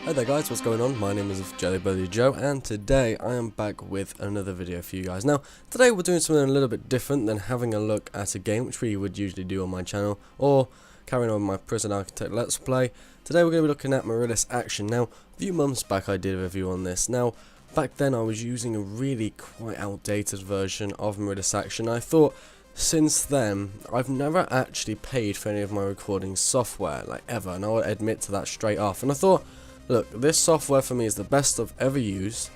Hi there guys, what's going on? My name is Jelly Joe and today I am back with another video for you guys. Now, today we're doing something a little bit different than having a look at a game, which we would usually do on my channel, or carrying on my Prison Architect Let's Play. Today we're going to be looking at Mirillis Action. Now, a few months back I did a review on this. Now, back then I was using a really quite outdated version of Mirillis Action. I thought, since then, I've never actually paid for any of my recording software, like ever, and I'll admit to that straight off. And I thought, look, this software for me is the best I've ever used.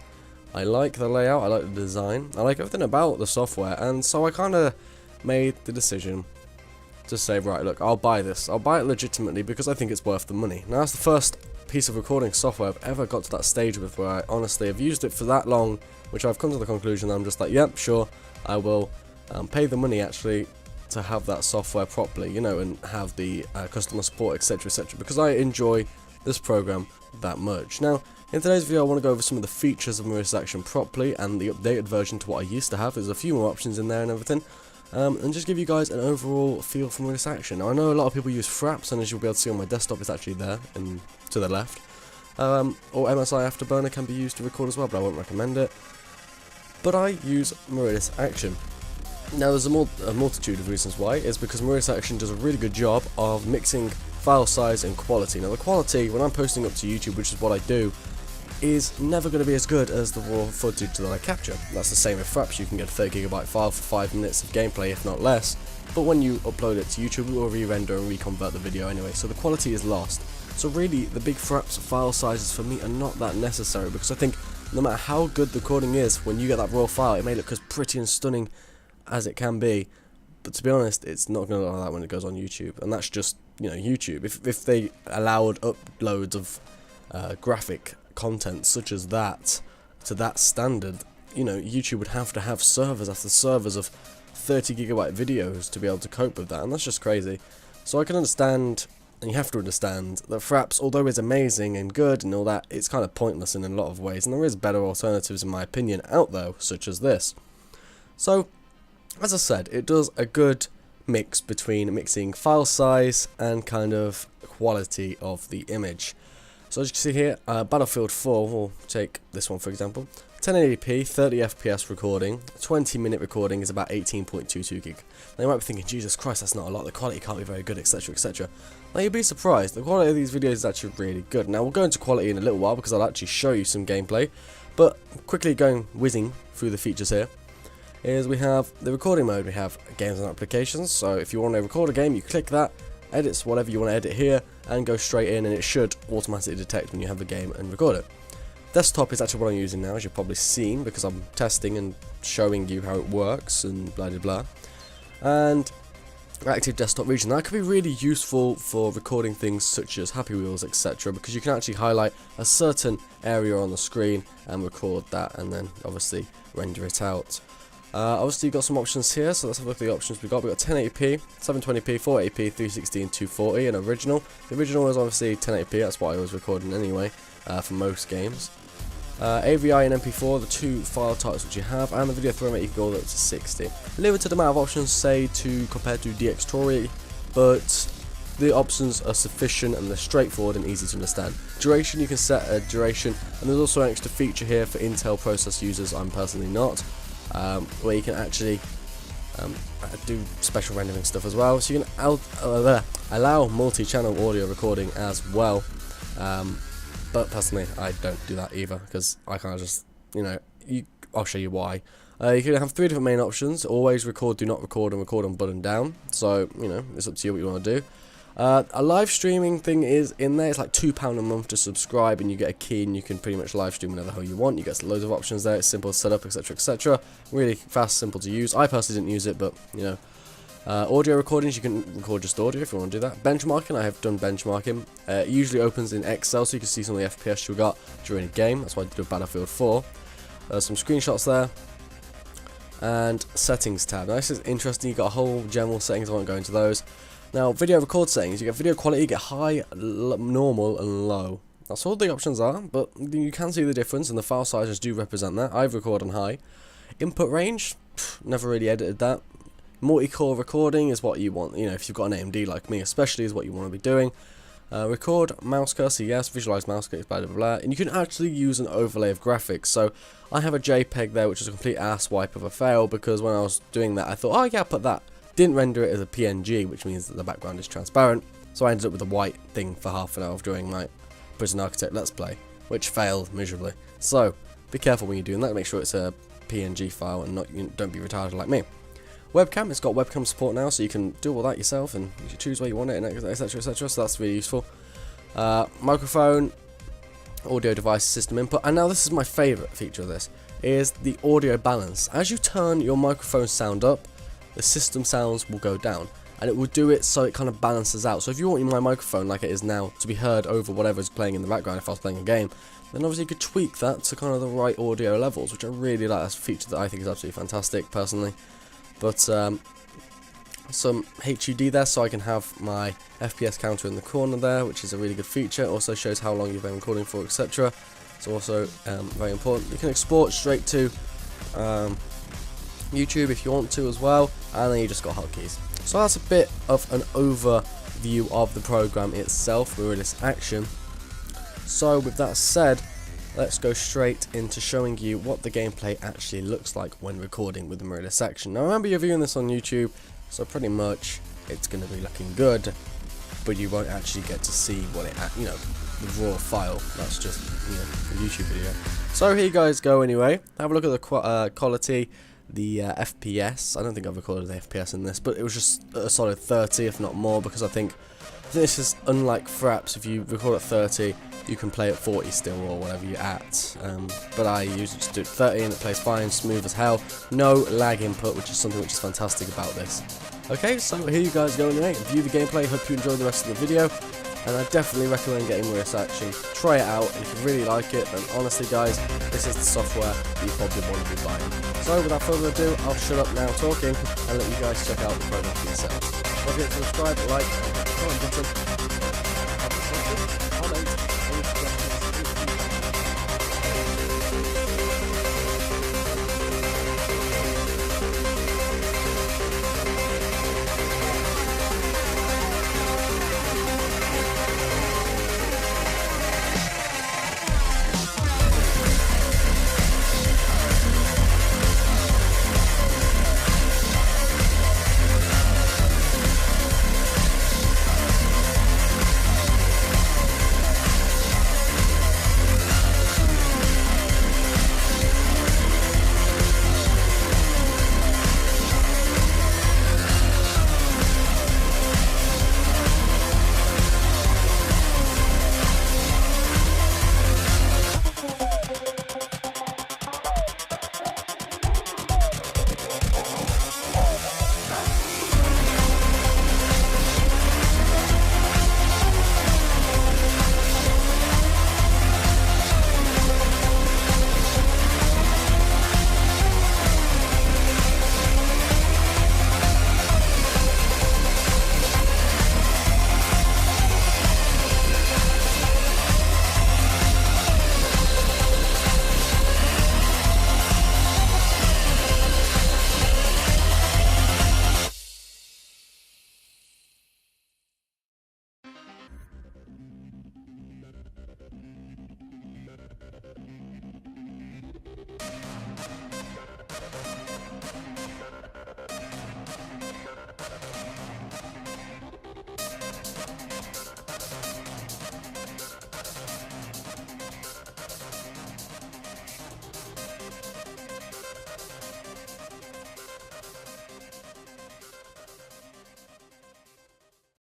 I like the layout, I like the design, I like everything about the software, and so I kind of made the decision to say, right, look, I'll buy this. I'll buy it legitimately because I think it's worth the money. Now, that's the first piece of recording software I've ever got to that stage with where I honestly have used it for that long, which I've come to the conclusion that I'm just like, yep, sure, I will pay the money actually to have that software properly, you know, and have the customer support, etc, etc, because I enjoy this program that much. Now, in today's video I want to go over some of the features of Mirillis Action properly and the updated version to what I used to have. There's a few more options in there and everything, and just give you guys an overall feel for Mirillis Action. Now, I know a lot of people use Fraps, and as you'll be able to see on my desktop, it's actually there and to the left, or MSI Afterburner can be used to record as well, but I won't recommend it. But I use Mirillis Action. Now, there's a multitude of reasons why. It's because Mirillis Action does a really good job of mixing file size and quality. Now, the quality, when I'm posting up to YouTube, which is what I do, is never going to be as good as the raw footage that I capture. That's the same with Fraps. You can get a 30GB file for 5 minutes of gameplay, if not less, but when you upload it to YouTube, it will re-render and reconvert the video anyway, so the quality is lost. So really, the big Fraps file sizes for me are not that necessary, because I think no matter how good the recording is, when you get that raw file, it may look as pretty and stunning as it can be, but to be honest, it's not going to look like that when it goes on YouTube, and that's just, you know, YouTube. If they allowed uploads of graphic content such as that to that standard, you know, YouTube would have to have servers after servers of 30GB videos to be able to cope with that, and that's just crazy. So I can understand, and you have to understand, that Fraps, although it's amazing and good and all that, it's kind of pointless in a lot of ways, and there is better alternatives in my opinion out there, such as this. So, as I said, it does a good mix between mixing file size and kind of quality of the image. So as you can see here, Battlefield 4, we'll take this one for example, 1080p, 30fps recording, 20-minute recording is about 18.22 gig. Now you might be thinking, Jesus Christ, that's not a lot, the quality can't be very good, etc, etc. Now you'd be surprised, the quality of these videos is actually really good. Now we'll go into quality in a little while because I'll actually show you some gameplay, but quickly whizzing through the features here, is we have the recording mode. We have games and applications, so if you want to record a game, you click that, edits whatever you want to edit here, and go straight in, and it should automatically detect when you have a game and record it. Desktop is actually what I'm using now, as you've probably seen, because I'm testing and showing you how it works and blah blah blah. And active desktop region, that could be really useful for recording things such as Happy Wheels, etc, because you can actually highlight a certain area on the screen and record that, and then obviously render it out. Obviously you've got some options here, so let's have a look at the options we've got. 1080p, 720p, 480p, 360 and 240, and original. The original is obviously 1080p, that's what I was recording anyway, for most games. AVI and MP4, the two file types which you have, and the video frame rate you can go up to 60. Limited amount of options, say, compared to DxTory, but the options are sufficient and they're straightforward and easy to understand. Duration, you can set a duration, and there's also an extra feature here for Intel processor users, I'm personally not, where you can actually do special rendering stuff as well, so you can allow multi-channel audio recording as well, but personally I don't do that either, because I can't just, you know, I'll show you why. You can have 3 different main options: always record, do not record, and record on button down, so, you know, it's up to you what you want to do. A live streaming thing is in there. It's like £2 a month to subscribe, and you get a key, and you can pretty much live stream whenever the hell you want. You get loads of options there. It's simple to set up, etc, etc. Really fast, simple to use. I personally didn't use it, but you know. Audio recordings, you can record just audio if you want to do that. Benchmarking, I have done benchmarking. It usually opens in Excel, so you can see some of the FPS you got during a game. That's why I did a Battlefield 4. Some screenshots there. And settings tab. Now this is interesting. You've got a whole general settings. I won't go into those. Now, video record settings, you get video quality, you get high, normal, and low. That's all the options are, but you can see the difference, and the file sizes do represent that. I record on high. Input range, never really edited that. Multi-core recording is what you want, you know, if you've got an AMD like me especially, is what you want to be doing. Record mouse cursor, yes. Visualize mouse cursor, blah, blah, blah. And you can actually use an overlay of graphics. So I have a JPEG there, which is a complete ass wipe of a fail, because when I was doing that, I thought, oh yeah, put that. Didn't render it as a PNG, which means that the background is transparent. So I ended up with a white thing for half an hour of doing my Prison Architect Let's Play, which failed miserably. So be careful when you're doing that. Make sure it's a PNG file and don't be retarded like me. Webcam, it's got webcam support now, so you can do all that yourself and you choose where you want it, and etc, etc. So that's really useful. Microphone, audio device, system input, and now this is my favourite feature of this, is the audio balance. As you turn your microphone sound up, the system sounds will go down, and it will do it so it kind of balances out. So if you want my microphone like it is now to be heard over whatever's playing in the background if I was playing a game, then obviously you could tweak that to kind of the right audio levels, which I really like. That's a feature that I think is absolutely fantastic personally. But some HUD there, so I can have my FPS counter in the corner there, which is a really good feature. It also shows how long you've been recording for, etc. It's also very important. You can export straight to YouTube if you want to as well, and then you just got hotkeys. So that's a bit of an overview of the program itself, Mirillis Action. So with that said, let's go straight into showing you what the gameplay actually looks like when recording with the Mirillis Action. Now remember, you're viewing this on YouTube, so pretty much it's going to be looking good, but you won't actually get to see what it, the raw file. That's just, a YouTube video. So here you guys go anyway. Have a look at the quality, the FPS. I don't think I've recorded the FPS in this, but it was just a solid 30, if not more, because I think this is unlike Fraps. If you record at 30, you can play at 40 still, or whatever you're at, but I usually just do it 30 and it plays fine, smooth as hell, no lag input, which is something which is fantastic about this. Okay, so here you guys go anyway, view the gameplay, hope you enjoy the rest of the video, and I definitely recommend getting Mirillis Action. Try it out, if you really like it, then honestly guys, this is the software that you probably want to be buying. So without further ado, I'll shut up now talking, and let you guys check out the program for yourselves. Don't forget to subscribe, like, and comment button.